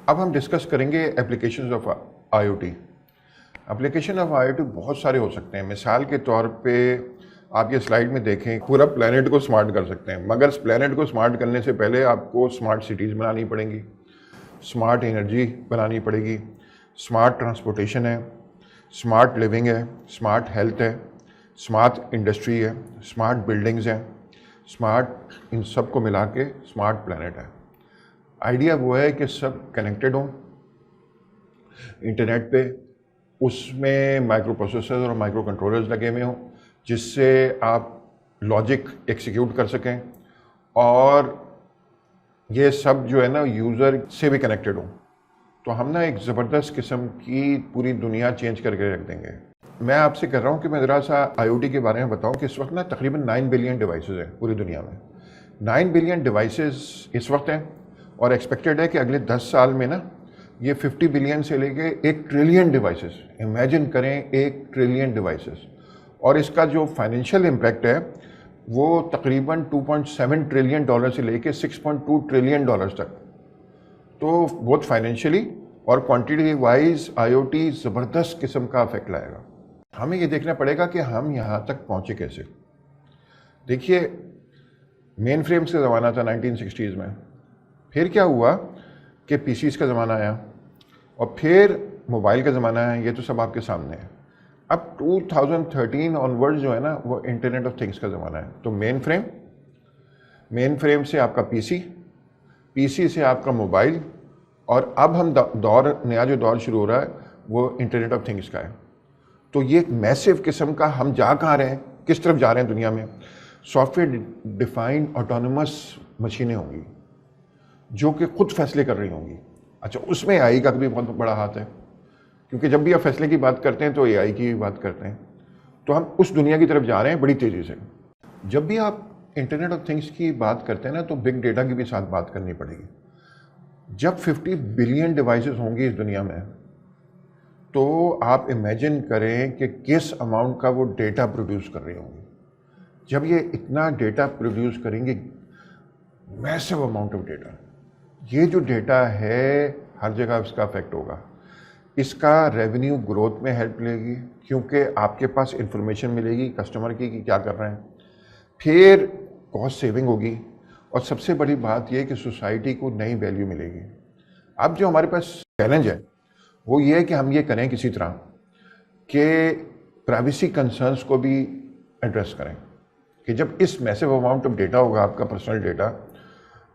अब हम डिस्कस करेंगे applications of IoT. Application of IoT बहुत सारे हो सकते हैं। मिसाल के तौर पे आप ये स्लाइड में देखें, पूरा प्लेनेट को स्मार्ट कर सकते हैं, मगर प्लेनेट को स्मार्ट करने से पहले आपको स्मार्ट सिटीज़ बनानी पड़ेंगी, स्मार्ट एनर्जी बनानी पड़ेगी, स्मार्ट ट्रांसपोर्टेशन है, स्मार्ट लिविंग है, स्मार्ट हेल्थ है, स्मार्ट इंडस्ट्री है, स्मार्ट बिल्डिंग्स हैं, स्मार्ट, इन सब को मिला के स्मार्ट प्लेनेट है। आइडिया वो है कि सब कनेक्टेड हों इंटरनेट पे, उसमें माइक्रो प्रोसेसर्स और माइक्रो कंट्रोलर्स लगे हुए हों जिससे आप लॉजिक एग्जीक्यूट कर सकें, और ये सब जो है ना यूज़र से भी कनेक्टेड हो। तो हम ना एक ज़बरदस्त किस्म की पूरी दुनिया चेंज करके रख देंगे। मैं आपसे कर रहा हूँ कि मैं ज़रा सा आईओटी के बारे में बताऊँ कि इस वक्त ना तकरीबन 9 बिलियन डिवाइसेस हैं पूरी दुनिया में। 9 बिलियन डिवाइसेस इस वक्त हैं और एक्सपेक्टेड है कि अगले 10 साल में ना ये 50 बिलियन से लेके 1 ट्रिलियन डिवाइसेस, इमेजिन करें 1 ट्रिलियन डिवाइसेस। और इसका जो फाइनेंशियल इम्पैक्ट है वो तकरीबन 2.7 ट्रिलियन डॉलर से लेके 6.2 ट्रिलियन डॉलर्स तक। तो बहुत फाइनेंशियली और क्वांटिटी वाइज आईओटी ज़बरदस्त किस्म का इफेक्ट लाएगा। हमें ये देखना पड़ेगा कि हम यहाँ तक पहुँचे कैसे। देखिए, मेन फ्रेम्स का ज़माना था 1960s में, फिर क्या हुआ कि पीसीज का ज़माना आया और फिर मोबाइल का ज़माना है। ये तो सब आपके सामने है। अब 2013 ऑनवर्ड्स जो है ना वो इंटरनेट ऑफ थिंग्स का ज़माना है। तो मेन फ्रेम से आपका पीसी से आपका मोबाइल, और अब हम नया जो दौर शुरू हो रहा है वो इंटरनेट ऑफ थिंग्स का है। तो ये एक मैसिव किस्म का, हम जा कहाँ रहे हैं, किस तरफ जा रहे हैं दुनिया में। सॉफ्टवेयर डिफाइंड ऑटोनोमस मशीनें होंगी जो कि खुद फैसले कर रही होंगी। अच्छा, उसमें एआई का भी बहुत बड़ा हाथ है, क्योंकि जब भी आप फैसले की बात करते हैं तो एआई की भी बात करते हैं। तो हम उस दुनिया की तरफ जा रहे हैं बड़ी तेज़ी से। जब भी आप इंटरनेट ऑफ थिंग्स की बात करते हैं ना तो बिग डेटा की भी साथ बात करनी पड़ेगी। जब 50 बिलियन डिवाइसेस होंगी इस दुनिया में, तो आप इमेजिन करें कि किस अमाउंट का वो डेटा प्रोड्यूस कर रही होंगी। जब ये इतना डेटा प्रोड्यूस करेंगे, मैसिव अमाउंट ऑफ डेटा, ये जो डेटा है हर जगह उसका इफेक्ट होगा। इसका रेवेन्यू ग्रोथ में हेल्प मिलेगी क्योंकि आपके पास इंफॉर्मेशन मिलेगी कस्टमर की कि क्या कर रहे हैं। फिर कॉस्ट सेविंग होगी, और सबसे बड़ी बात यह कि सोसाइटी को नई वैल्यू मिलेगी। अब जो हमारे पास चैलेंज है वो ये है कि हम ये करें किसी तरह कि प्राइवेसी कंसर्न्स को भी एड्रेस करें कि जब इस मैसिव अमाउंट ऑफ डेटा होगा, आपका पर्सनल डेटा,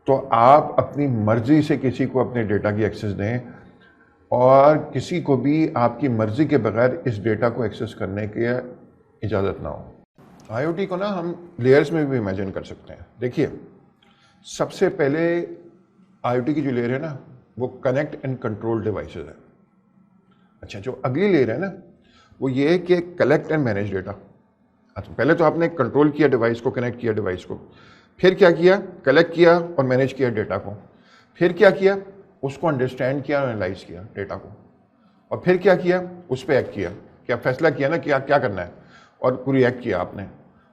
तो आप अपनी मर्जी से किसी को अपने डेटा की एक्सेस दें और किसी को भी आपकी मर्जी के बगैर इस डेटा को एक्सेस करने की इजाज़त ना हो। आईओटी को ना हम लेयर्स में भी इमेजिन कर सकते हैं। देखिए, सबसे पहले आईओटी की जो लेयर है ना वो कनेक्ट एंड कंट्रोल डिवाइसेस है। अच्छा, जो अगली लेयर है ना वो ये है कि कलेक्ट एंड मैनेज डेटा। अच्छा, पहले तो आपने कंट्रोल किया डिवाइस को, कनेक्ट किया डिवाइस को, फिर क्या किया, कलेक्ट किया और मैनेज किया डेटा को, फिर क्या किया, उसको अंडरस्टैंड किया और एनालाइज किया डेटा को, और फिर क्या किया, उस पर एक्ट किया, क्या फैसला किया ना क्या क्या करना है, और पूरी एक्ट किया आपने,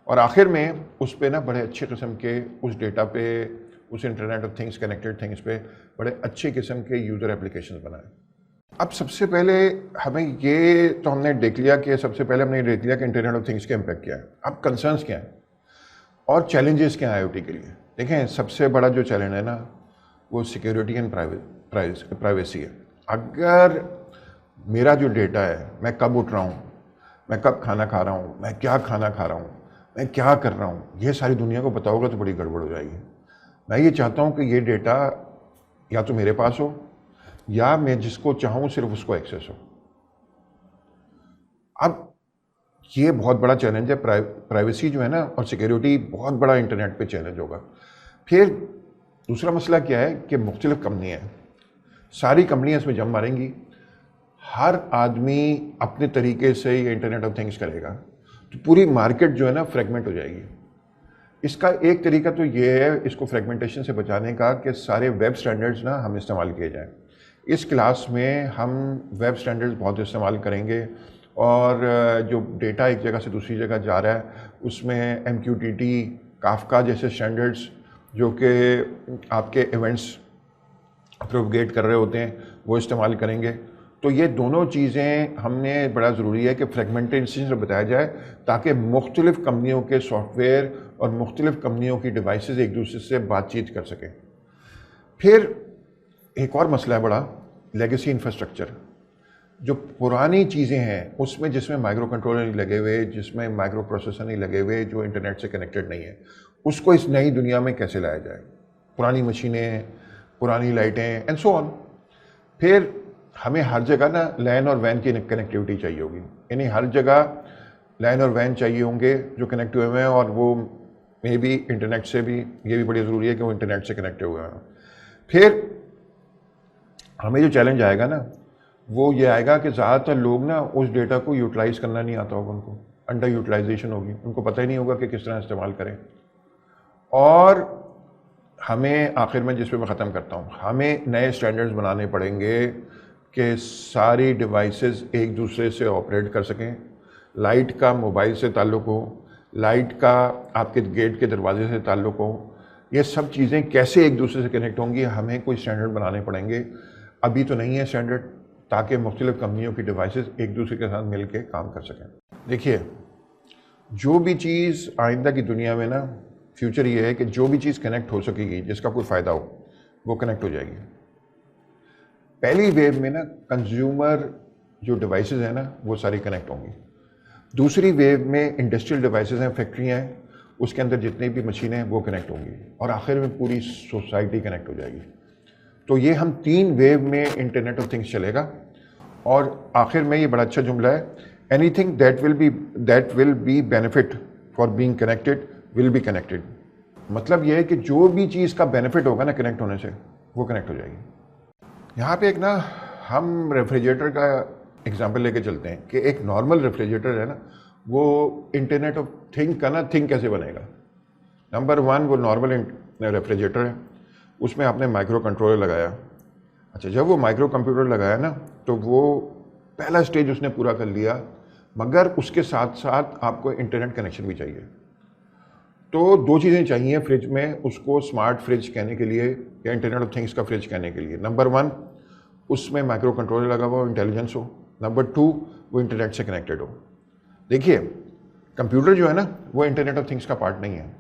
और आखिर में उस पर ना बड़े अच्छे किस्म के उस डेटा पे, उस internet of things, connected things पे बड़े अच्छे किस्म के यूज़र एप्लीकेशन बनाए। अब सबसे पहले हमें ये तो हमने देख लिया कि सबसे पहले हमने देख लिया कि इंटरनेट ऑफ थिंग्स का इम्पैक्ट क्या है। अब कंसर्न्स क्या हैं और चैलेंजेस क्या हैं आईओटी के लिए। देखें, सबसे बड़ा जो चैलेंज है ना वो सिक्योरिटी एंड प्राइवेसी है। अगर मेरा जो डेटा है, मैं कब उठ रहा हूँ, मैं कब खाना खा रहा हूँ, मैं क्या खाना खा रहा हूँ, मैं क्या कर रहा हूँ, ये सारी दुनिया को पता होगा तो बड़ी गड़बड़ हो जाएगी। मैं ये चाहता हूँ कि ये डेटा या तो मेरे पास हो या मैं जिसको चाहूँ सिर्फ उसको एक्सेस हो। अब ये बहुत बड़ा चैलेंज है, प्राइवेसी जो है ना और सिक्योरिटी बहुत बड़ा इंटरनेट पे चैलेंज होगा। फिर दूसरा मसला क्या है कि मुख्तलिफ कंपनियाँ हैं, सारी कंपनियाँ इसमें जम मारेंगी, हर आदमी अपने तरीके से ये इंटरनेट ऑफ थिंग्स करेगा, तो पूरी मार्केट जो है ना फ्रेगमेंट हो जाएगी। इसका एक तरीका तो ये है इसको फ्रेगमेंटेशन से बचाने का कि सारे वेब स्टैंडर्ड्स ना हम इस्तेमाल किए जाएं। इस क्लास में हम वेब स्टैंडर्ड्स बहुत इस्तेमाल करेंगे, और जो डेटा एक जगह से दूसरी जगह जा रहा है उसमें MQTT, काफका जैसे स्टैंडर्ड्स जो कि आपके इवेंट्स प्रोपगेट कर रहे होते हैं वो इस्तेमाल करेंगे। तो ये दोनों चीज़ें हमने बड़ा ज़रूरी है कि फ्रेगमेंटेशन से बताया जाए, ताकि मुख्तलिफ़ कंपनियों के सॉफ्टवेयर और मुख्तलिफ़ कंपनियों की डिवाइसेस एक दूसरे से बातचीत कर सकें। फिर एक और मसला है बड़ा, लेगेसी इंफ्रास्ट्रक्चर। जो पुरानी चीज़ें हैं उसमें, जिसमें माइक्रो कंट्रोलर नहीं लगे हुए, जिसमें माइक्रो प्रोसेसर नहीं लगे हुए, जो इंटरनेट से कनेक्टेड नहीं है, उसको इस नई दुनिया में कैसे लाया जाए। पुरानी मशीनें, पुरानी लाइटें एंड सो ऑन। फिर हमें हर जगह ना लैन और वैन की कनेक्टिविटी चाहिए होगी, यानी हर जगह लैन और वैन चाहिए होंगे जो कनेक्ट हुए हुए हैं, और वो मे भी इंटरनेट से भी, ये भी बड़ी ज़रूरी है कि वो इंटरनेट से कनेक्ट हुए हैं। फिर हमें जो चैलेंज आएगा ना, वो ये आएगा कि ज़्यादातर लोग ना उस डेटा को यूटिलाइज़ करना नहीं आता होगा, उनको अंडर यूटिलाइजेशन होगी, उनको पता ही नहीं होगा कि किस तरह इस्तेमाल करें। और हमें आखिर में, जिस पे मैं ख़त्म करता हूँ, हमें नए स्टैंडर्ड्स बनाने पड़ेंगे कि सारी डिवाइसेस एक दूसरे से ऑपरेट कर सकें। लाइट का मोबाइल से ताल्लुक़ हो, लाइट का आपके गेट के दरवाजे से ताल्लुक़ हो, ये सब चीज़ें कैसे एक दूसरे से कनेक्ट होंगी, हमें कोई स्टैंडर्ड बनाने पड़ेंगे। अभी तो नहीं है स्टैंडर्ड, ताकि मुख्तलिफ़ कंपनियों की डिवाइसेस एक दूसरे के साथ मिल के काम कर सकें। देखिए, जो भी चीज़ आइंदा की दुनिया में ना, फ्यूचर ये है कि जो भी चीज़ कनेक्ट हो सकेगी, जिसका कोई फ़ायदा हो, वो कनेक्ट हो जाएगी। पहली वेव में ना कंज्यूमर जो डिवाइसेस हैं ना, वो सारी कनेक्ट होंगी। दूसरी वेव में इंडस्ट्रियल डिवाइसेस हैं, फैक्ट्रियाँ हैं, उसके अंदर जितनी भी मशीनें हैं वो कनेक्ट होंगी, और आखिर में पूरी सोसाइटी कनेक्ट हो जाएगी। तो ये हम 3 वेव में इंटरनेट ऑफ थिंग्स चलेगा। और आखिर में ये बड़ा अच्छा जुमला है, anything that will be benefit for being connected will be connected. मतलब ये है कि जो भी चीज़ का बेनिफिट होगा ना कनेक्ट होने से, वो कनेक्ट हो जाएगी। यहाँ पे एक ना हम रेफ्रिजरेटर का एग्जांपल लेके चलते हैं कि एक नॉर्मल रेफ्रिजरेटर है ना, वो इंटरनेट ऑफ थिंग का ना थिंग कैसे बनेगा। नंबर 1, वो नॉर्मल रेफ्रिजरेटर है, उसमें आपने माइक्रो कंट्रोलर लगाया। अच्छा, जब वो माइक्रो कंप्यूटर लगाया ना, तो वो पहला स्टेज उसने पूरा कर लिया, मगर उसके साथ साथ आपको इंटरनेट कनेक्शन भी चाहिए। तो 2 चीज़ें चाहिए फ्रिज में, उसको स्मार्ट फ्रिज कहने के लिए या इंटरनेट ऑफ थिंग्स का फ्रिज कहने के लिए। नंबर 1, उसमें माइक्रो कंट्रोलर लगा हुआ हो, इंटेलिजेंस हो। नंबर 2, वो इंटरनेट से कनेक्टेड हो। देखिए, कंप्यूटर जो है ना, वो इंटरनेट ऑफ थिंग्स का पार्ट नहीं है।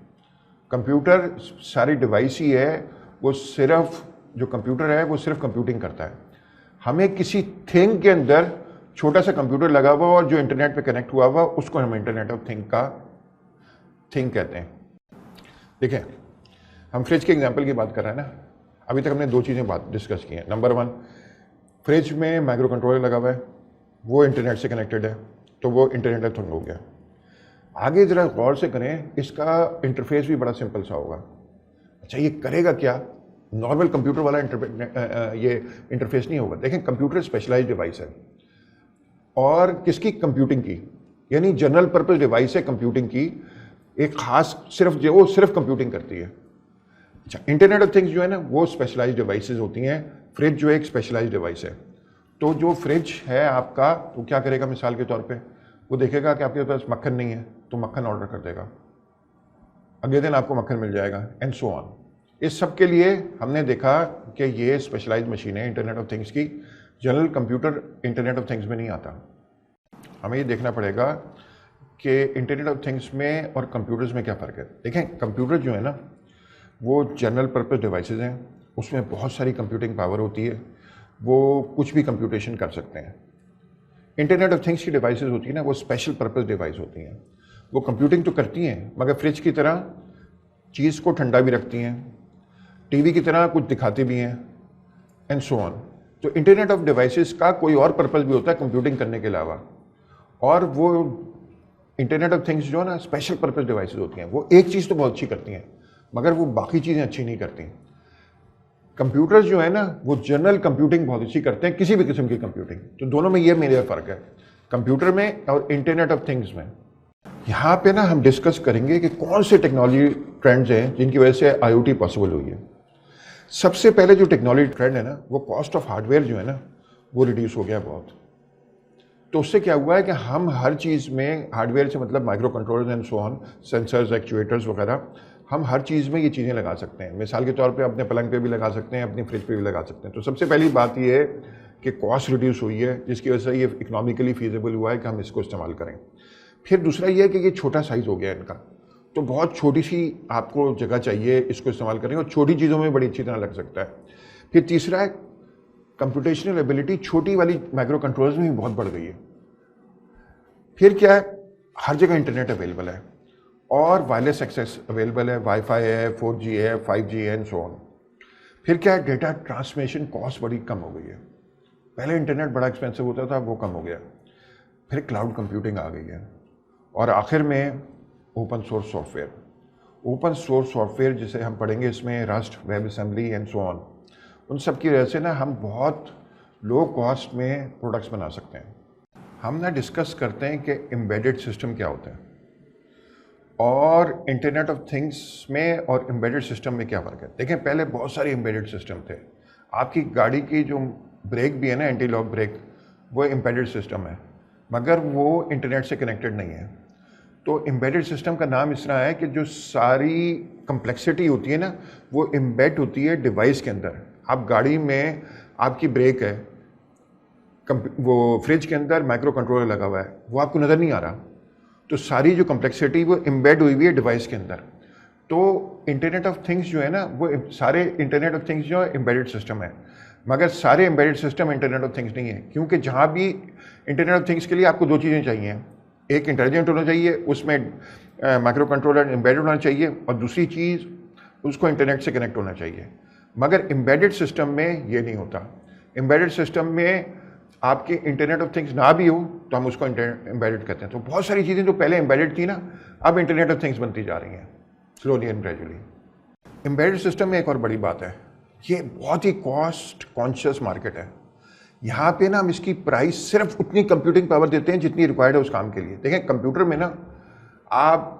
कंप्यूटर सारी डिवाइस ही है, वो सिर्फ, जो कंप्यूटर है वो सिर्फ कंप्यूटिंग करता है। हमें किसी थिंग के अंदर छोटा सा कंप्यूटर लगा हुआ और जो इंटरनेट पे कनेक्ट हुआ हुआ, उसको हम इंटरनेट ऑफ थिंग कहते हैं। देखिए, हम फ्रिज के एग्जांपल की बात कर रहे हैं ना, अभी तक हमने 2 चीज़ें डिस्कस की हैं। नंबर 1, फ्रिज में माइक्रो कंट्रोलर लगा हुआ है, वो इंटरनेट से कनेक्टेड है, तो वो इंटरनेट ऑफ थिंग हो गया। आगे ज़रा गौर से करें, इसका इंटरफेस भी बड़ा सिंपल सा होगा। अच्छा, ये करेगा क्या? नॉर्मल कंप्यूटर वाला ये इंटरफेस नहीं होगा। देखें, कंप्यूटर स्पेशलाइज्ड डिवाइस है, और किसकी? कंप्यूटिंग की, यानी जनरल पर्पस डिवाइस है कंप्यूटिंग की, एक खास वो सिर्फ कंप्यूटिंग करती है। अच्छा, इंटरनेट ऑफ थिंग्स जो है ना, वो स्पेशलाइज्ड डिवाइसेस होती हैं। फ्रिज जो एक स्पेशलाइज्ड डिवाइस है। तो जो फ्रिज है आपका, वो क्या करेगा? मिसाल के तौर पे वो देखेगा कि आपके पास मक्खन नहीं है, तो मक्खन ऑर्डर कर देगा, अगले दिन आपको मक्खन मिल जाएगा, एंड सो ऑन। इस सब के लिए हमने देखा कि ये स्पेशलाइज्ड मशीनें इंटरनेट ऑफ थिंग्स की, general computer internet of things में नहीं आता। हमें ये देखना पड़ेगा कि इंटरनेट ऑफ थिंग्स में और कंप्यूटर्स में क्या फ़र्क है। देखें, कंप्यूटर जो है ना, वो जनरल पर्पस डिवाइसेस हैं, उसमें बहुत सारी कंप्यूटिंग पावर होती है, वो कुछ भी कंप्यूटेशन कर सकते हैं। इंटरनेट ऑफ थिंग्स की डिवाइसेस होती है ना, वो स्पेशल पर्पस डिवाइस होती हैं, वो कंप्यूटिंग तो करती हैं, मगर फ्रिज की तरह चीज़ को ठंडा भी रखती हैं, टीवी की तरह कुछ दिखाती भी हैं, एंड सो ऑन। तो इंटरनेट ऑफ डिवाइसेस का कोई और पर्पस भी होता है कंप्यूटिंग करने के अलावा, और वो इंटरनेट ऑफ थिंग्स जो है ना, स्पेशल पर्पस डिवाइसेस होती हैं, वो एक चीज़ तो बहुत अच्छी करती हैं, मगर वो बाकी चीज़ें अच्छी नहीं करती। कंप्यूटर्स जो है ना, वो जनरल कंप्यूटिंग बहुत अच्छी करते हैं, किसी भी किस्म की कंप्यूटिंग। तो दोनों में ये मेरा फ़र्क है, कंप्यूटर में और इंटरनेट ऑफ थिंग्स में। यहाँ पे ना हम डिस्कस करेंगे कि कौन से टेक्नोलॉजी ट्रेंड्स हैं जिनकी वजह से IoT पॉसिबल हुई है। सबसे पहले जो टेक्नोलॉजी ट्रेंड है ना, वो कॉस्ट ऑफ हार्डवेयर जो है ना, वो रिड्यूस हो गया बहुत। तो उससे क्या हुआ है कि हम हर चीज़ में, हार्डवेयर से मतलब micro controllers and so on, sensors, actuators वगैरह, हम हर चीज़ में ये चीज़ें लगा सकते हैं। मिसाल के तौर पे अपने पलंग पे भी लगा सकते हैं, अपनी फ्रिज पे भी लगा सकते हैं। तो सबसे पहली बात ये है कि कॉस्ट रिड्यूस हुई है, जिसकी वजह से ये इकोनॉमिकली फीजिबल हुआ है कि हम इसको इस्तेमाल करें। फिर दूसरा ये है कि ये छोटा साइज़ हो गया इनका, तो बहुत छोटी सी आपको जगह चाहिए इसको इस्तेमाल करने, और छोटी चीज़ों में बड़ी अच्छी तरह लग सकता है। फिर तीसरा है कंप्यूटेशनल एबिलिटी छोटी वाली माइक्रो कंट्रोलर्स में भी बहुत बढ़ गई है। फिर क्या है, हर जगह इंटरनेट अवेलेबल है और वायरलेस एक्सेस अवेलेबल है, वाईफाई है, 4G है, 5G है एंड सो ऑन। फिर क्या है, डेटा ट्रांसमिशन कॉस्ट बड़ी कम हो गई है। पहले इंटरनेट बड़ा एक्सपेंसिव होता था, वो कम हो गया। फिर क्लाउड कंप्यूटिंग आ गई है, और आखिर में open source software. Open source software जिसे हम पढ़ेंगे, इसमें rust, web assembly and so on, उन सब की वजह से ना हम बहुत लो कॉस्ट में प्रोडक्ट्स बना सकते हैं। हम ना डिस्कस करते हैं कि एम्बेडेड सिस्टम क्या होता है और इंटरनेट ऑफ थिंग्स में और एम्बेडेड सिस्टम में क्या फ़र्क है। देखें, पहले बहुत सारे एम्बेडेड सिस्टम थे। आपकी गाड़ी की जो ब्रेक भी है ना, एंटी लॉक ब्रेक, वो एम्बेडेड सिस्टम है, मगर वो इंटरनेट से कनेक्टेड नहीं है। तो एम्बेडेड सिस्टम का नाम इस तरह है कि जो सारी कम्प्लेक्सिटी होती है ना, वो एम्बेड होती है डिवाइस के अंदर। आप गाड़ी में, आपकी ब्रेक है, वो फ्रिज के अंदर माइक्रो कंट्रोलर लगा हुआ है, वो आपको नज़र नहीं आ रहा। तो सारी जो कम्प्लेक्सिटी वो एम्बेड हुई हुई है डिवाइस के अंदर। तो इंटरनेट ऑफ थिंग्स जो है ना, वो सारे इंटरनेट ऑफ थिंग्स जो है एम्बेडेड सिस्टम है, मगर सारे embedded system internet of things नहीं है। क्योंकि जहाँ भी इंटरनेट ऑफ थिंग्स के लिए आपको दो चीज़ें चाहिए, एक इंटेलिजेंट होना चाहिए, उसमें माइक्रो कंट्रोलर एम्बेडेड होना चाहिए, और दूसरी चीज़ उसको इंटरनेट से कनेक्ट होना चाहिए। मगर एम्बेडेड सिस्टम में ये नहीं होता। एम्बेडेड सिस्टम में आपके इंटरनेट ऑफ थिंग्स ना भी हो तो हम उसको एम्बेडेड कहते हैं। तो बहुत सारी चीज़ें जो पहले एम्बेडेड थी ना, अब इंटरनेट ऑफ थिंग्स बनती जा रही हैं slowly and gradually. Embedded system में एक और बड़ी बात है, ये बहुत ही कॉस्ट कॉन्शियस मार्केट है। यहाँ पे ना हम इसकी प्राइस सिर्फ उतनी कंप्यूटिंग पावर देते हैं जितनी रिक्वायर्ड है उस काम के लिए। देखें, कंप्यूटर में ना आप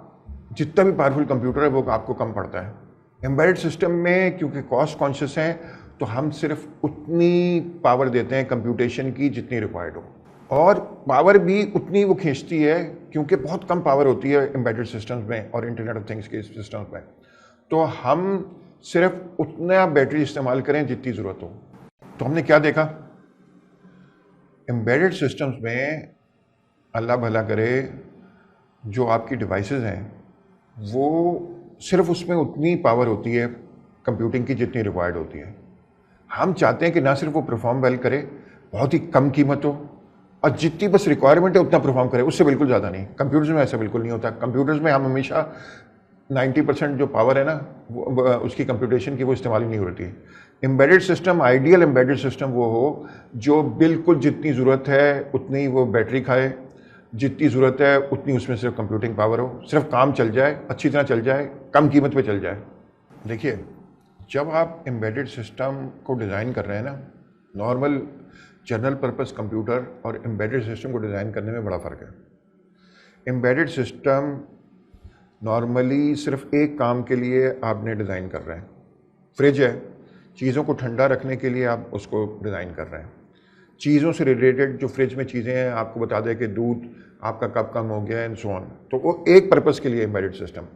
जितना भी पावरफुल कंप्यूटर है वो आपको कम पड़ता है। एम्बेडेड सिस्टम में क्योंकि कॉस्ट कॉन्शियस हैं, तो हम सिर्फ उतनी पावर देते हैं कंप्यूटेशन की जितनी रिक्वायर्ड हो, और पावर भी उतनी वो खींचती है क्योंकि बहुत कम पावर होती है एम्बेडेड सिस्टम्स में और इंटरनेट ऑफ थिंग्स के सिस्टम्स में। तो हम सिर्फ उतना बैटरी इस्तेमाल करें जितनी ज़रूरत हो। तो हमने क्या देखा, एम्बेडेड सिस्टम्स में अल्लाह भला करे जो आपकी डिवाइसेस हैं, वो सिर्फ उसमें उतनी पावर होती है कंप्यूटिंग की जितनी रिक्वायर्ड होती है। हम चाहते हैं कि ना सिर्फ वो परफॉर्म वेल करे, बहुत ही कम कीमत हो, और जितनी बस रिक्वायरमेंट है उतना परफॉर्म करे, उससे बिल्कुल ज़्यादा नहीं। कंप्यूटर्स में ऐसा बिल्कुल नहीं होता। कंप्यूटर्स में हम हमेशा 90% जो पावर है ना, वो उसकी कंप्यूटेशन की वो इस्तेमाल ही नहीं होती। Embedded system, ideal embedded system वो हो जो बिल्कुल जितनी ज़रूरत है उतनी वो बैटरी खाए, जितनी ज़रूरत है उतनी उसमें सिर्फ कंप्यूटिंग पावर हो, सिर्फ काम चल जाए, अच्छी तरह चल जाए, कम कीमत पे चल जाए। देखिए, जब आप एम्बेडेड सिस्टम को डिज़ाइन कर रहे हैं ना, नॉर्मल जनरल पर्पस कंप्यूटर और एम्बेडेड सिस्टम को डिज़ाइन करने में बड़ा फ़र्क है। एम्बेडेड सिस्टम नॉर्मली सिर्फ एक काम के लिए आपने डिज़ाइन कर रहे हैं। फ्रिज है, चीज़ों को ठंडा रखने के लिए आप उसको डिज़ाइन कर रहे हैं। चीज़ों से रिलेटेड जो फ्रिज में चीज़ें हैं, आपको बता दें कि दूध आपका कब कम हो गया एंड सो ऑन, तो वो एक पर्पस के लिए एम्बेडेड सिस्टम।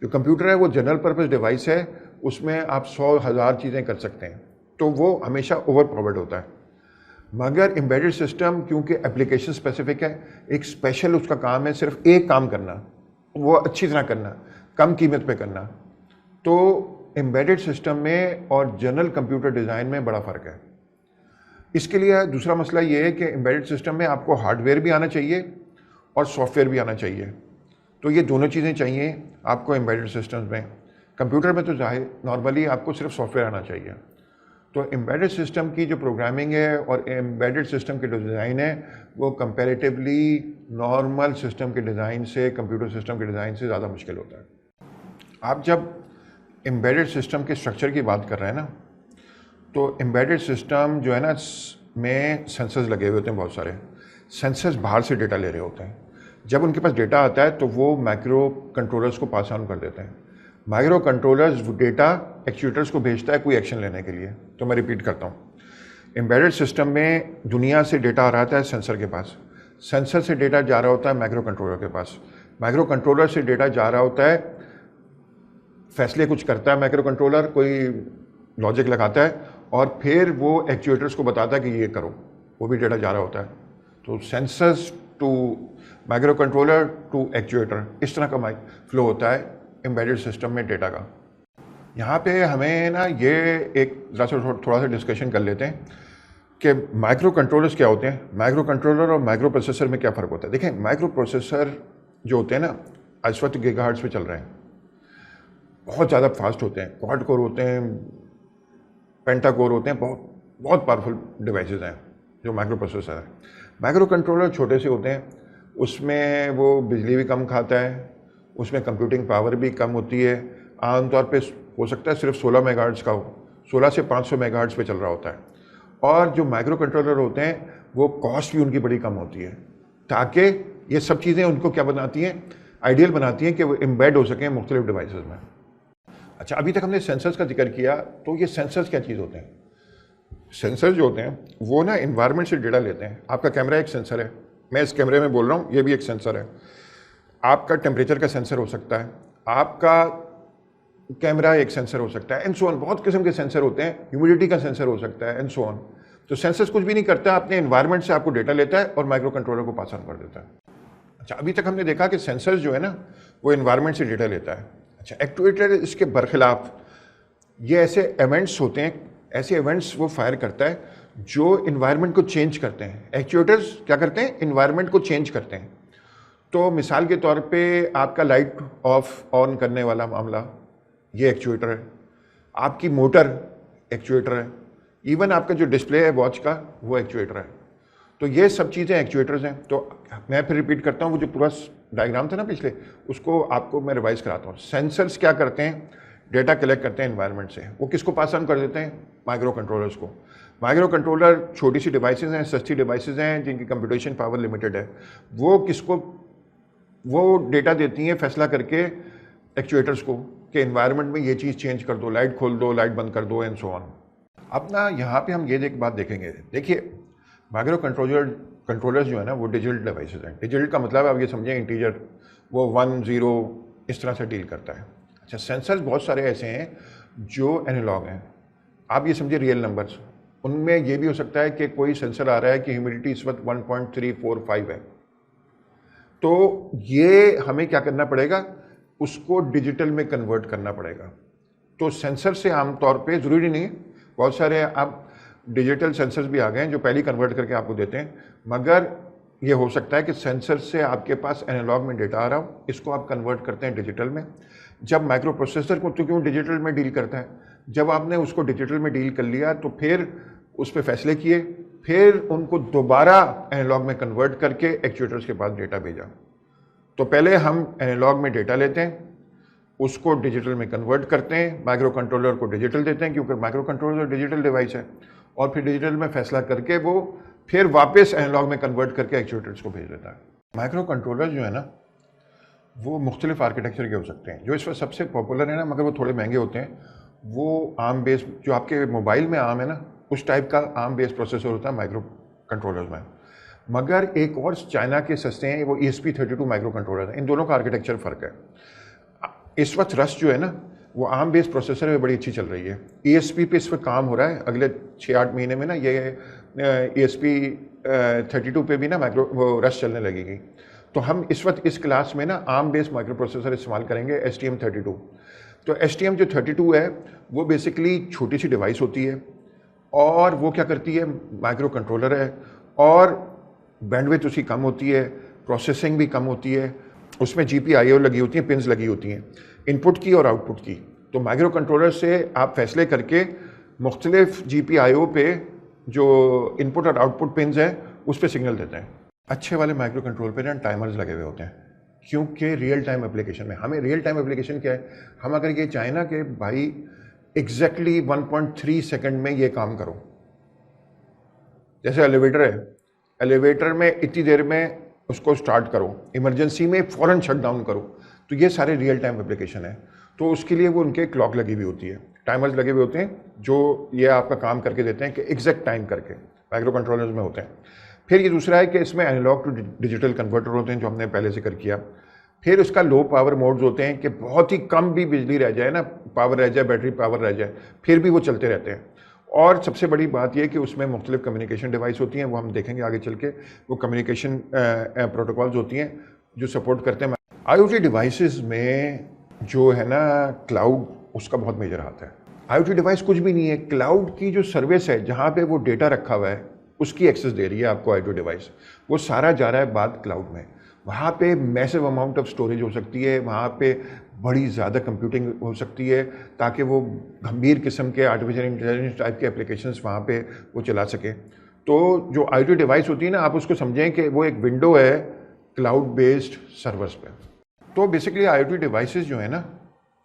जो कंप्यूटर है वो जनरल पर्पस डिवाइस है, उसमें आप 100,000 चीज़ें कर सकते हैं, तो वो हमेशा ओवर पावर्ड होता है। मगर एम्बेडेड सिस्टम क्योंकि एप्लीकेशन स्पेसिफिक है, एक स्पेशल उसका काम है सिर्फ एक काम करना, वो अच्छी तरह करना, कम कीमत पे करना। तो एम्बेडेड सिस्टम में और जनरल कंप्यूटर डिज़ाइन में बड़ा फ़र्क है। इसके लिए दूसरा मसला ये है कि एम्बेडेड सिस्टम में आपको हार्डवेयर भी आना चाहिए और सॉफ्टवेयर भी आना चाहिए। तो ये दोनों चीज़ें चाहिए आपको एम्बेडेड सिस्टम्स में। कंप्यूटर में तो जाहिर नॉर्मली आपको सिर्फ सॉफ्टवेयर आना चाहिए। तो एम्बेडेड सिस्टम की जो प्रोग्रामिंग है और एम्बेडेड सिस्टम के जो डिज़ाइन है, वो कंपैरेटिवली नॉर्मल सिस्टम के डिज़ाइन से, कंप्यूटर सिस्टम के डिज़ाइन से ज़्यादा मुश्किल होता है। आप जब एम्बेडेड सिस्टम के स्ट्रक्चर की बात कर रहे हैं ना, तो एम्बेडेड सिस्टम जो है ना, में सेंसर्स लगे हुए होते हैं बहुत सारे। सेंसर्स बाहर से डेटा ले रहे होते हैं। जब उनके पास डेटा आता है तो वो माइक्रो कंट्रोलर्स को पास ऑन कर देते हैं। माइक्रो कंट्रोलर्स डेटा एक्चुएटर्स को भेजता है कोई एक्शन लेने के लिए। तो मैं रिपीट करता हूँ, एम्बेडेड सिस्टम में दुनिया से डेटा आ रहा था सेंसर के पास, सेंसर से डेटा जा रहा होता है माइक्रो कंट्रोलर के पास, माइक्रो कंट्रोलर से डेटा जा रहा होता है फैसले कुछ करता है माइक्रो कंट्रोलर, कोई लॉजिक लगाता है और फिर वो एक्चुएटर्स को बताता है कि ये करो, वो भी डेटा जा रहा होता है। तो sensors to microcontroller to actuator, इस तरह का फ्लो होता है एम्बेडेड सिस्टम में डेटा का। यहाँ पे हमें ना ये एक ज़रा सा थोड़ा सा डिस्कशन कर लेते हैं कि माइक्रो कंट्रोलर्स क्या होते हैं, माइक्रो कंट्रोलर और माइक्रो प्रोसेसर में क्या फ़र्क होता है। देखें, माइक्रो प्रोसेसर जो होते हैं ना इस वक्त गीगाहर्ट्ज़ पे चल रहे हैं, बहुत ज़्यादा फास्ट होते हैं, क्वाड कोर होते हैं, पेंटा कोर होते हैं, बहुत पावरफुल डिवाइसेस हैं जो माइक्रो प्रोसेसर है। माइक्रो कंट्रोलर छोटे से होते हैं, उसमें वो बिजली भी कम खाता है, उसमें कंप्यूटिंग पावर भी कम होती है। आमतौर पे हो सकता है सिर्फ 16 मेगाहर्ट्ज़ का हो, 16 से 500 मेगाहर्ट्ज़ पे चल रहा होता है। और जो माइक्रो कंट्रोलर होते हैं वो कॉस्ट भी उनकी बड़ी कम होती है, ताकि ये सब चीज़ें उनको क्या बनाती हैं, आइडियल बनाती हैं कि वो एम्बेड हो सकें मुख्तलिफ डिवाइसेस में। अच्छा, अभी तक हमने सेंसर्स का जिक्र किया, तो ये सेंसर्स क्या चीज़ होते हैं। सेंसर जो होते हैं वो ना इन्वायरमेंट से डेटा लेते हैं। आपका कैमरा एक सेंसर है, मैं इस कैमरे में बोल रहा हूँ, ये भी एक सेंसर है। आपका टेम्परेचर का सेंसर हो सकता है, आपका कैमरा एक सेंसर हो सकता है, एंड सो ऑन। बहुत किस्म के सेंसर होते हैं, ह्यूमिडिटी का सेंसर हो सकता है, एंड सो ऑन। तो सेंसर्स कुछ भी नहीं करता, अपने एनवायरनमेंट से आपको डेटा लेता है और माइक्रो कंट्रोलर को पास ऑन कर देता है। अच्छा, अभी तक हमने देखा कि सेंसर्स जो है ना वो एनवायरनमेंट से डेटा लेता है। अच्छा, एक्चुएटर इसके बरखिलाफ, ये ऐसे इवेंट्स होते हैं, ऐसे इवेंट्स वो फायर करता है जो इन्वायरमेंट को चेंज करते हैं। एक्चुएटर्स क्या करते हैं, इन्वायरमेंट को चेंज करते हैं। तो मिसाल के तौर पे आपका लाइट ऑफ ऑन करने वाला मामला, ये एक्चुएटर है। आपकी मोटर एक्चुएटर है। इवन आपका जो डिस्प्ले है वॉच का, वो एक्चुएटर है। तो ये सब चीज़ें एक्चुएटर्स हैं। तो मैं फिर रिपीट करता हूँ, वो जो पूरा डायग्राम था ना पिछले, उसको आपको मैं रिवाइज कराता हूँ। सेंसर्स क्या करते हैं, डेटा कलेक्ट करते हैं एनवायरनमेंट से, वो किसको पास ऑन कर देते हैं, माइक्रो कंट्रोलर्स को। माइक्रो कंट्रोलर छोटी सी डिवाइसेस हैं, सस्ती डिवाइसेस हैं जिनकी कंप्यूटेशन पावर लिमिटेड है। वो किसको, वो डेटा देती हैं फैसला करके एक्चुएटर्स को कि एनवायरनमेंट में ये चीज़ चेंज कर दो, लाइट खोल दो, लाइट बंद कर दो, एंड सो ऑन। अब ना यहाँ पे हम ये बात देखेंगे। देखिए, माइक्रो कंट्रोलर्स जो है ना वो डिजिटल डिवाइसेस हैं। डिजिटल का मतलब आप ये समझें इंटीजर, वो 1 0 इस तरह से डील करता है। अच्छा, सेंसर्स बहुत सारे ऐसे हैं जो एनालॉग हैं, आप ये समझिए रियल नंबर्स। उनमें ये भी हो सकता है कि कोई सेंसर आ रहा है कि ह्यूमिडिटी इस वक्त 1.345 है, तो ये हमें क्या करना पड़ेगा, उसको डिजिटल में कन्वर्ट करना पड़ेगा। तो सेंसर से आमतौर पे ज़रूरी नहीं है, बहुत सारे आप डिजिटल सेंसर्स भी आ गए हैं जो पहले कन्वर्ट करके आपको देते हैं, मगर ये हो सकता है कि सेंसर से आपके पास एनालॉग में डेटा आ रहा हो, इसको आप कन्वर्ट करते हैं डिजिटल में। जब माइक्रो प्रोसेसर को तो क्यों डिजिटल में डील करता है, जब आपने उसको डिजिटल में डील कर लिया तो फिर उस पर फैसले किए, फिर उनको दोबारा एनालॉग में कन्वर्ट करके एक्चुएटर्स के पास डेटा भेजा। तो पहले हम एनालॉग में डेटा लेते हैं, उसको डिजिटल में कन्वर्ट करते हैं, माइक्रो कंट्रोलर को डिजिटल देते हैं क्योंकि माइक्रो कंट्रोलर डिजिटल डिवाइस है, और फिर डिजिटल में फैसला करके वो फिर वापस एनालॉग में कन्वर्ट करके एक्चुएटर्स को भेज देता है। माइक्रो कंट्रोलर जो है ना वो मुख्तलिफ आर्किटेक्चर के हो सकते हैं। जो इस वक्त सबसे पॉपुलर है ना, मगर वो थोड़े महंगे होते हैं, वो आर्म बेस, जो आपके मोबाइल में आर्म है ना, उस टाइप का आर्म बेस प्रोसेसर होता है माइक्रो कंट्रोलर्स में। मगर एक और चाइना के सस्ते हैं, वो ESP32 माइक्रो कंट्रोलर है। इन दोनों का आर्किटेक्चर फ़र्क है। इस वक्त रस्ट जो है ना वो आर्म बेस प्रोसेसर में बड़ी अच्छी चल रही है। ESP पे इस वक्त काम हो रहा है, अगले 6-8 महीने में ना ये ESP32 पे भी ना वो रस्ट चलने लगेगी। तो हम इस वक्त इस क्लास में ना आर्म बेस माइक्रो प्रोसेसर इस्तेमाल करेंगे, STM32। तो STM जो 32 है वो बेसिकली छोटी सी डिवाइस होती है, और वो क्या करती है, माइक्रो कंट्रोलर है, और बैंडविड्थ उसकी कम होती है, प्रोसेसिंग भी कम होती है, उसमें GPIO लगी होती हैं, पिन्स लगी होती हैं इनपुट की और आउटपुट की। तो माइक्रो कंट्रोलर से आप फैसले करके मुख्तलिफ GPIO पे जो इनपुट और आउटपुट पिन्स हैं उस पर सिग्नल देते हैं। अच्छे वाले माइक्रो कंट्रोल पे ना टाइमर्स लगे हुए होते हैं, क्योंकि रियल टाइम एप्लीकेशन में, हमें रियल टाइम एप्लीकेशन क्या है, हम अगर ये चाहें ना कि भाई एग्जैक्टली 1.3 सेकंड में ये काम करो, जैसे एलिवेटर है, एलिवेटर में इतनी देर में उसको स्टार्ट करो, इमरजेंसी में फ़ौरन शट डाउन करो, तो ये सारे रियल टाइम एप्लीकेशन है। तो उसके लिए वो उनके क्लॉक लगी हुई होती है, टाइमर्स लगे हुए होते हैं जो ये आपका काम करके देते हैं कि एग्जैक्ट टाइम करके, माइक्रो कंट्रोलर्स में होते हैं। फिर ये दूसरा है कि इसमें एनालॉग टू डिजिटल कन्वर्टर होते हैं जो हमने पहले जिक्र किया। फिर उसका लो पावर मोड्स होते हैं कि बहुत ही कम भी बिजली रह जाए ना, पावर रह जाए, बैटरी पावर रह जाए, फिर भी वो चलते रहते हैं। और सबसे बड़ी बात यह कि उसमें मुख्तलिफ कम्युनिकेशन डिवाइस होती हैं, वो हम देखेंगे आगे चल के। वो कम्युनिकेशन प्रोटोकॉल्स होती हैं जो सपोर्ट करते हैं। IoT डिवाइसेस में जो है ना क्लाउड, उसका बहुत मेजर हाथ है। IoT डिवाइस कुछ भी नहीं है, क्लाउड की जो सर्विस है जहाँ पे वो डेटा रखा हुआ है उसकी एक्सेस दे रही है आपको IoT डिवाइस। वो सारा जा रहा है बाद क्लाउड में। वहाँ पे मैसिव अमाउंट ऑफ स्टोरेज हो सकती है, वहाँ पे बड़ी ज़्यादा कंप्यूटिंग हो सकती है ताकि वो गंभीर किस्म के आर्टिफिशियल इंटेलिजेंस टाइप के एप्लीकेशंस वहाँ पे वो चला सके। तो जो IoT डिवाइस होती है ना, आप उसको समझें कि वो एक विंडो है क्लाउड बेस्ड सर्वर्स पे। तो बेसिकली IoT डिवाइसेस जो है ना,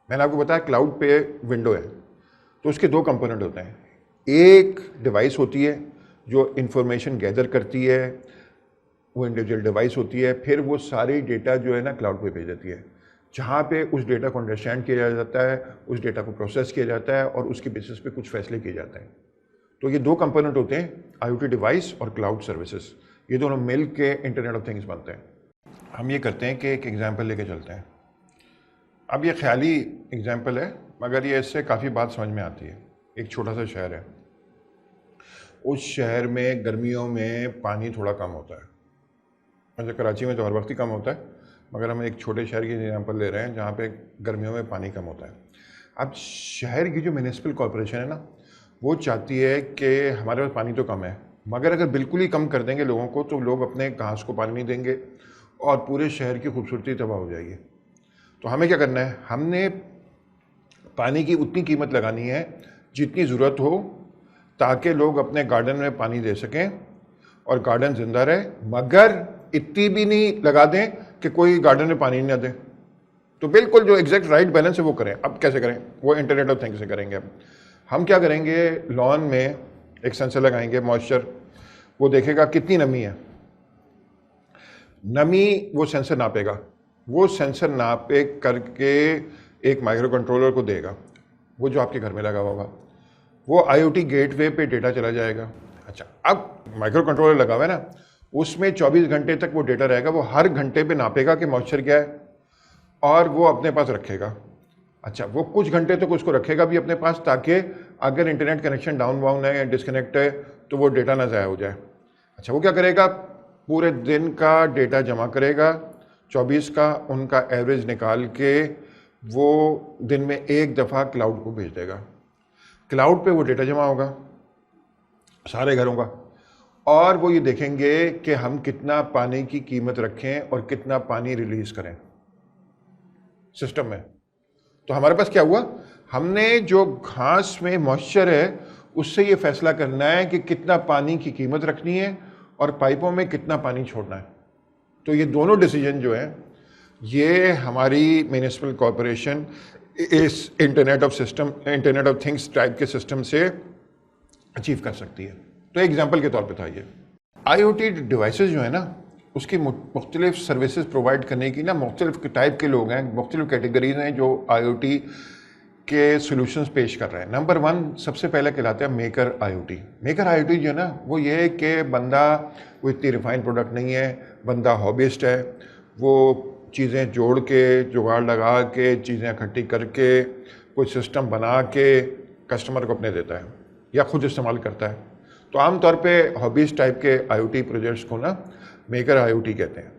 मैंने आपको बताया क्लाउड पे विंडो है, तो उसके दो कंपोनेंट होते हैं। एक डिवाइस होती है जो इंफॉर्मेशन गैदर करती है, वो इंडिविजुअल डिवाइस होती है, फिर वो सारी डेटा जो है ना क्लाउड पे भेज देती है, जहाँ पे उस डेटा को अंडरस्टैंड किया जाता है, उस डेटा को प्रोसेस किया जाता है और उसके बेसिस पे कुछ फैसले किए जाते हैं। तो ये दो कंपोनेंट होते हैं, IoT डिवाइस और क्लाउड सर्विसेज। ये दोनों मिल के इंटरनेट ऑफ थिंग्स बनते हैं। हम ये करते हैं कि एक एग्जाम्पल लेके चलते हैं। अब ये ख्याली एग्जाम्पल है, मगर ये इससे काफ़ी बात समझ में आती है। एक छोटा सा शहर है, उस शहर में गर्मियों में पानी थोड़ा कम होता है। मतलब कराची में तो हर वक्त ही कम होता है, मगर हम एक छोटे शहर की एग्जाम्पल ले रहे हैं जहाँ पे गर्मियों में पानी कम होता है। अब शहर की जो म्यूनिसिपल कॉरपोरेशन है ना, वो चाहती है कि हमारे पास पानी तो कम है, मगर अगर बिल्कुल ही कम कर देंगे लोगों को तो लोग अपने घास को पानी नहीं देंगे और पूरे शहर की खूबसूरती तबाह हो जाएगी। तो हमें क्या करना है, हमने पानी की उतनी कीमत लगानी है जितनी ज़रूरत हो, ताकि लोग अपने गार्डन में पानी दे सकें और गार्डन ज़िंदा रहे, मगर इतनी भी नहीं लगा दें कि कोई गार्डन में पानी ना दे। तो बिल्कुल जो एग्जैक्ट राइट बैलेंस है वो करें। अब कैसे करें, वो इंटरनेट ऑफ थिंग्स से करेंगे। अब हम क्या करेंगे, लॉन में एक सेंसर लगाएंगे, मॉइस्चर, वो देखेगा कितनी नमी है, नमी वो सेंसर नापेगा, वो सेंसर नापे करके एक माइक्रो कंट्रोलर को देगा, वो जो आपके घर में लगा होगा, वो IoT गेटवे पे डेटा चला जाएगा। अच्छा, अब माइक्रो कंट्रोलर लगा हुआ है ना, उसमें 24 घंटे तक वो डेटा रहेगा, वो हर घंटे पे नापेगा कि मॉइस्चर क्या है और वो अपने पास रखेगा। अच्छा, वो कुछ घंटे तक उसको रखेगा भी अपने पास, ताकि अगर इंटरनेट कनेक्शन डाउन वाउन है या डिस्कनेक्ट है तो वो डेटा ना ज़ाया हो जाए। अच्छा, वो क्या करेगा, पूरे दिन का डेटा जमा करेगा, 24 का उनका एवरेज निकाल के वो दिन में एक दफ़ा क्लाउड को भेज देगा। क्लाउड पे वो डेटा जमा होगा सारे घरों का, और वो ये देखेंगे कि हम कितना पानी की कीमत रखें और कितना पानी रिलीज करें सिस्टम में। तो हमारे पास क्या हुआ, हमने जो घास में मॉइस्चर है उससे ये फैसला करना है कि कितना पानी की कीमत रखनी है और पाइपों में कितना पानी छोड़ना है। तो ये दोनों डिसीजन जो है ये हमारी म्यूनिसिपल कॉरपोरेशन इस इंटरनेट ऑफ थिंग्स टाइप के सिस्टम से अचीव कर सकती है। तो एग्जाम्पल के तौर पे था ये IoT डिवाइसेस जो है ना, उसकी मुख्तलिफ सर्विसेज प्रोवाइड करने की ना मुख्तलिफ टाइप के लोग हैं, मुख्तलिफ कैटेगरीज हैं जो IoT के सॉल्यूशंस पेश कर रहे हैं। नंबर 1 सबसे पहले कहलाता है मेकर IoT। मेकर IoT जो है ना, वो ये है कि बंदा वो इतनी रिफाइंड प्रोडक्ट नहीं है, बंदा हॉबिस्ट है, वो चीज़ें जोड़ के जुगाड़ लगा के चीज़ें इकट्ठी करके कोई सिस्टम बना के कस्टमर को अपने देता है या खुद इस्तेमाल करता है। तो आमतौर पे हॉबीज टाइप के IoT प्रोजेक्ट्स को ना मेकर IoT कहते हैं।